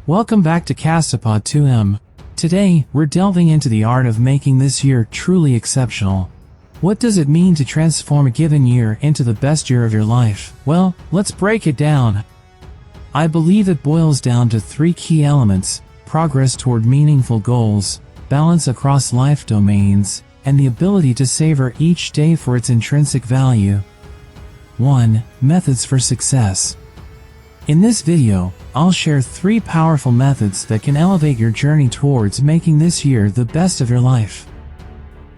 Welcome back to castopod2M. Today, we're delving into the art of making this year truly exceptional. What does it mean to transform a given year into the best year of your life? Well, let's break it down. I believe it boils down to three key elements: progress toward meaningful goals, balance across life domains, and the ability to savor each day for its intrinsic value. 1. Methods for success. In this video, I'll share 3 powerful methods that can elevate your journey towards making this year the best of your life.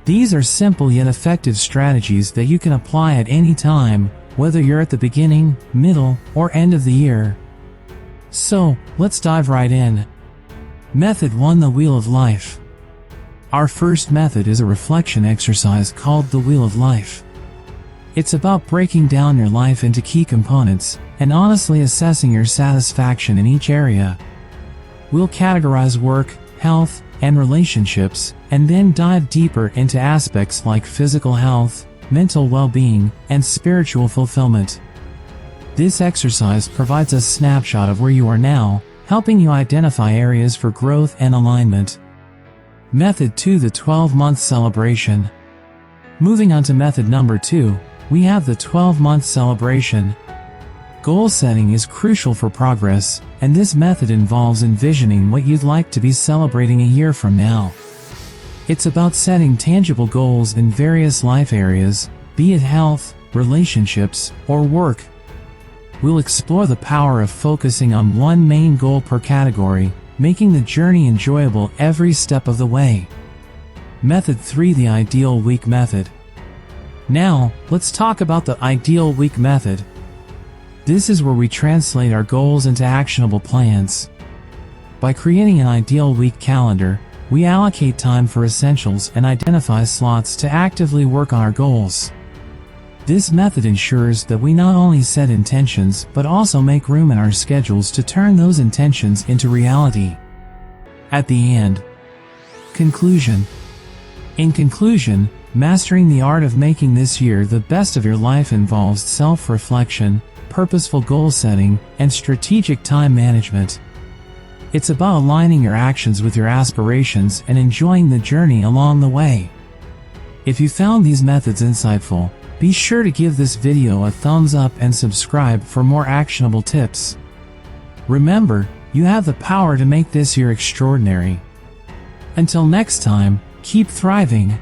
These are simple yet effective strategies that you can apply at any time, whether you're at the beginning, middle, or end of the year. So, let's dive right in. Method 1: The Wheel of Life. Our first method is a reflection exercise called the Wheel of Life. It's about breaking down your life into key components and honestly assessing your satisfaction in each area. We'll categorize work, health, and relationships, and then dive deeper into aspects like physical health, mental well-being, and spiritual fulfillment. This exercise provides a snapshot of where you are now, helping you identify areas for growth and alignment. Method 2: The 12-month celebration. Moving on to method number 2, we have the 12-month celebration. Goal setting is crucial for progress, and this method involves envisioning what you'd like to be celebrating a year from now. It's about setting tangible goals in various life areas, be it health, relationships, or work. We'll explore the power of focusing on one main goal per category, making the journey enjoyable every step of the way. Method 3: The Ideal Week Method. Now, let's talk about the Ideal Week Method. This is where we translate our goals into actionable plans. By creating an ideal week calendar, we allocate time for essentials and identify slots to actively work on our goals. This method ensures that we not only set intentions but also make room in our schedules to turn those intentions into reality. At the end. Conclusion. In conclusion, mastering the art of making this year the best of your life involves self-reflection, purposeful goal setting, and strategic time management. It's about aligning your actions with your aspirations and enjoying the journey along the way. If you found these methods insightful, be sure to give this video a thumbs up and subscribe for more actionable tips. Remember, you have the power to make this year extraordinary. Until next time, keep thriving.